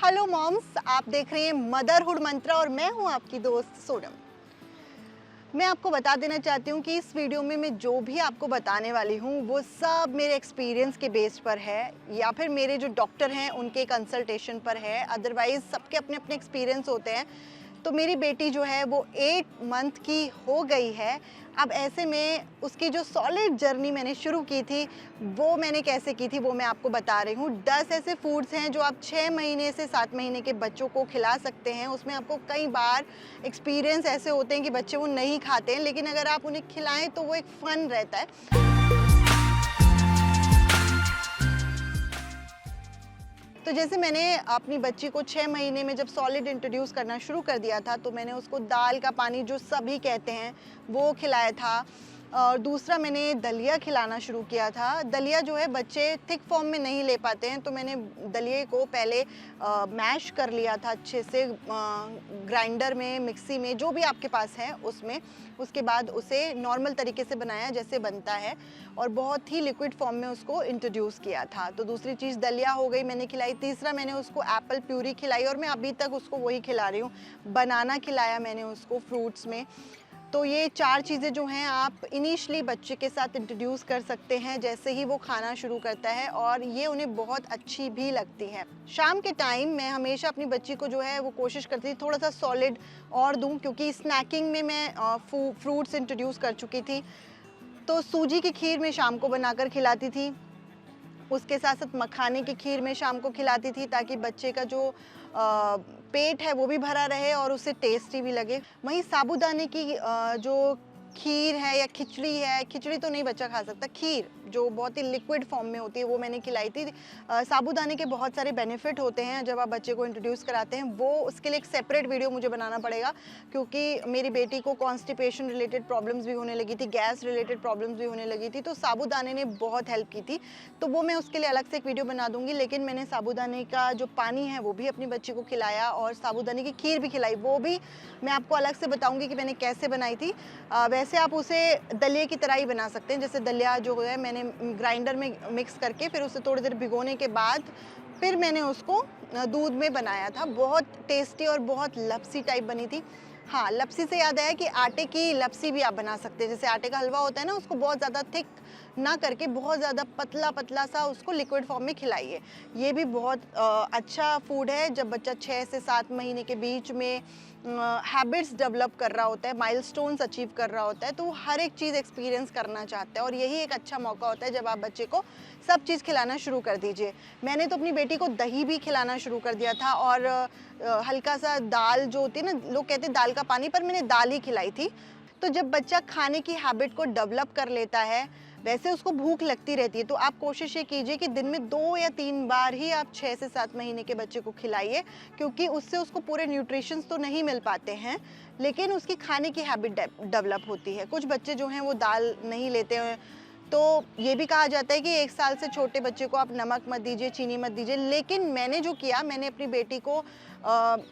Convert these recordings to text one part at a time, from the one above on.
Hello moms, आप देख रहे हैं मदरहुड मंत्रा और मैं हूं आपकी दोस्त सोनम। मैं आपको बता देना चाहती हूं कि इस वीडियो में मैं जो भी आपको बताने वाली हूं वो सब मेरे एक्सपीरियंस के बेस पर है या फिर मेरे जो डॉक्टर हैं उनके कंसल्टेशन पर है। अदरवाइज़ सबके अपने अपने एक्सपीरियंस होते हैं। तो मेरी बेटी जो है वो 8 मंथ की हो गई है। अब ऐसे में उसकी जो सॉलिड जर्नी मैंने शुरू की थी वो मैंने कैसे की थी वो मैं आपको बता रही हूँ। 10 ऐसे फूड्स हैं जो आप 6 महीने से 7 महीने के बच्चों को खिला सकते हैं। उसमें आपको कई बार एक्सपीरियंस ऐसे होते हैं कि बच्चे वो नहीं खाते हैं, लेकिन अगर आप उन्हें खिलाएं तो वो एक फ़न रहता है। तो जैसे मैंने अपनी बच्ची को 6 महीने में जब सॉलिड इंट्रोड्यूस करना शुरू कर दिया था तो मैंने उसको दाल का पानी जो सभी कहते हैं वो खिलाया था। और दूसरा मैंने दलिया खिलाना शुरू किया था। दलिया जो है बच्चे थिक फॉर्म में नहीं ले पाते हैं, तो मैंने दलिए को पहले मैश कर लिया था अच्छे से, ग्राइंडर में, मिक्सी में, जो भी आपके पास है उसमें। उसके बाद उसे नॉर्मल तरीके से बनाया जैसे बनता है और बहुत ही लिक्विड फॉर्म में उसको इंट्रोड्यूस किया था। तो दूसरी चीज़ दलिया हो गई, मैंने खिलाई। तीसरा मैंने उसको एप्पल प्यूरी खिलाई और मैं अभी तक उसको वही खिला रही हूँ। बनाना खिलाया मैंने उसको फ्रूट्स में। तो ये 4 चीज़ें जो हैं आप इनिशियली बच्चे के साथ इंट्रोड्यूस कर सकते हैं जैसे ही वो खाना शुरू करता है, और ये उन्हें बहुत अच्छी भी लगती हैं। शाम के टाइम मैं हमेशा अपनी बच्ची को जो है वो कोशिश करती थी थोड़ा सा सॉलिड और दूं, क्योंकि स्नैकिंग में मैं फ्रूट्स इंट्रोड्यूस कर चुकी थी। तो सूजी की खीर मैं शाम को बनाकर खिलाती थी। उसके साथ साथ मखाने की खीर मैं शाम को खिलाती थी ताकि बच्चे का जो पेट है वो भी भरा रहे और उसे टेस्टी भी लगे। वहीं साबूदाने की जो खीर है या खिचड़ी है, खिचड़ी तो नहीं बच्चा खा सकता, खीर जो बहुत ही लिक्विड फॉर्म में होती है वो मैंने खिलाई थी। साबूदाने के बहुत सारे बेनिफिट होते हैं जब आप बच्चे को इंट्रोड्यूस कराते हैं। वो उसके लिए एक सेपरेट वीडियो मुझे बनाना पड़ेगा, क्योंकि मेरी बेटी को कॉन्स्टिपेशन रिलेटेड प्रॉब्लम्स भी होने लगी थी, गैस रिलेटेड प्रॉब्लम्स भी होने लगी थी। तो साबूदाने ने बहुत हेल्प की थी, तो वो मैं उसके लिए अलग से एक वीडियो बना दूंगी। लेकिन मैंने साबूदाने का जो पानी है वो भी अपनी बच्ची को खिलाया और साबूदाने की खीर भी खिलाई। वो भी मैं आपको अलग से बताऊंगी कि मैंने कैसे बनाई थी। वैसे आप उसे दलिए की तरह ही बना सकते हैं। जैसे दलिया जो है मैंने ग्राइंडर में मिक्स करके फिर उसे थोड़ी देर भिगोने के बाद फिर मैंने उसको दूध में बनाया था। बहुत टेस्टी और बहुत लपसी टाइप बनी थी। हाँ, लपसी से याद आया कि आटे की लपसी भी आप बना सकते हैं। जैसे आटे का हलवा होता है ना, उसको बहुत ज़्यादा थिक ना करके बहुत ज़्यादा पतला पतला सा उसको लिक्विड फॉर्म में खिलाइए। ये भी बहुत अच्छा फूड है। जब बच्चा 6 से 7 महीने के बीच में हैबिट्स डेवलप कर रहा होता है, माइलस्टोन्स अचीव कर रहा होता है, तो वो हर एक चीज़ एक्सपीरियंस करना चाहता है और यही एक अच्छा मौका होता है जब आप बच्चे को सब चीज़ खिलाना शुरू कर दीजिए। मैंने तो अपनी बेटी को दही भी खिलाना शुरू कर दिया था और हल्का सा दाल जो होती है ना, लोग कहते हैं दाल का पानी, पर मैंने दाल ही खिलाई थी। तो जब बच्चा खाने की हैबिट को डेवलप कर लेता है, वैसे उसको भूख लगती रहती है, तो आप कोशिश ये कीजिए कि दिन में 2 या 3 बार ही आप 6 से 7 महीने के बच्चे को खिलाइए, क्योंकि उससे उसको पूरे न्यूट्रिशंस तो नहीं मिल पाते हैं, लेकिन उसकी खाने की हैबिट डेवलप होती है। कुछ बच्चे जो हैं वो दाल नहीं लेते हैं, तो ये भी कहा जाता है कि 1 साल से छोटे बच्चे को आप नमक मत दीजिए, चीनी मत दीजिए। लेकिन मैंने जो किया, मैंने अपनी बेटी को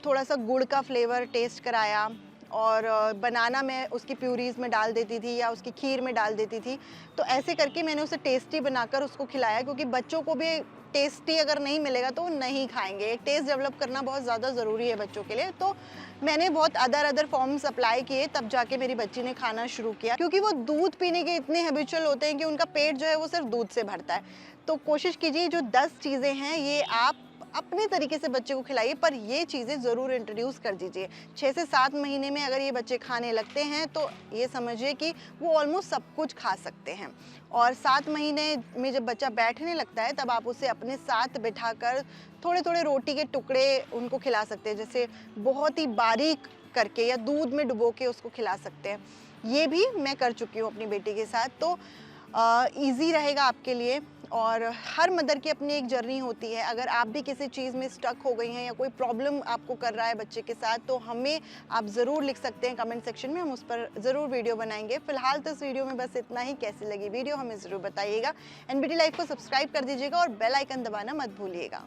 थोड़ा सा गुड़ का फ्लेवर टेस्ट कराया और बनाना मैं उसकी प्यूरीज़ में डाल देती थी या उसकी खीर में डाल देती थी। तो ऐसे करके मैंने उसे टेस्टी बनाकर उसको खिलाया, क्योंकि बच्चों को भी टेस्टी अगर नहीं मिलेगा तो वो नहीं खाएंगे। एक टेस्ट डेवलप करना बहुत ज़्यादा ज़रूरी है बच्चों के लिए। तो मैंने बहुत अदर फॉर्म्स अप्लाई किए, तब जाके मेरी बच्ची ने खाना शुरू किया, क्योंकि वो दूध पीने के इतने हैबिचुअल होते हैं कि उनका पेट जो है वो सिर्फ दूध से भरता है। तो कोशिश कीजिए जो 10 चीज़ें हैं ये आप अपने तरीके से बच्चे को खिलाइए, पर ये चीज़ें ज़रूर इंट्रोड्यूस कर दीजिए। 6 से 7 महीने में अगर ये बच्चे खाने लगते हैं तो ये समझिए कि वो ऑलमोस्ट सब कुछ खा सकते हैं। और 7 महीने में जब बच्चा बैठने लगता है तब आप उसे अपने साथ बिठाकर थोड़े थोड़े रोटी के टुकड़े उनको खिला सकते हैं, जैसे बहुत ही बारीक करके या दूध में डुबो के उसको खिला सकते हैं। ये भी मैं कर चुकी हूँ अपनी बेटी के साथ। तो ईज़ी रहेगा आपके लिए। और हर मदर की अपनी एक जर्नी होती है। अगर आप भी किसी चीज़ में स्टक हो गई हैं या कोई प्रॉब्लम आपको कर रहा है बच्चे के साथ, तो हमें आप ज़रूर लिख सकते हैं कमेंट सेक्शन में, हम उस पर ज़रूर वीडियो बनाएंगे। फिलहाल तो इस वीडियो में बस इतना ही। कैसी लगी वीडियो हमें ज़रूर बताइएगा। एनबीटी लाइफ को सब्सक्राइब कर दीजिएगा और बेल आइकन दबाना मत भूलिएगा।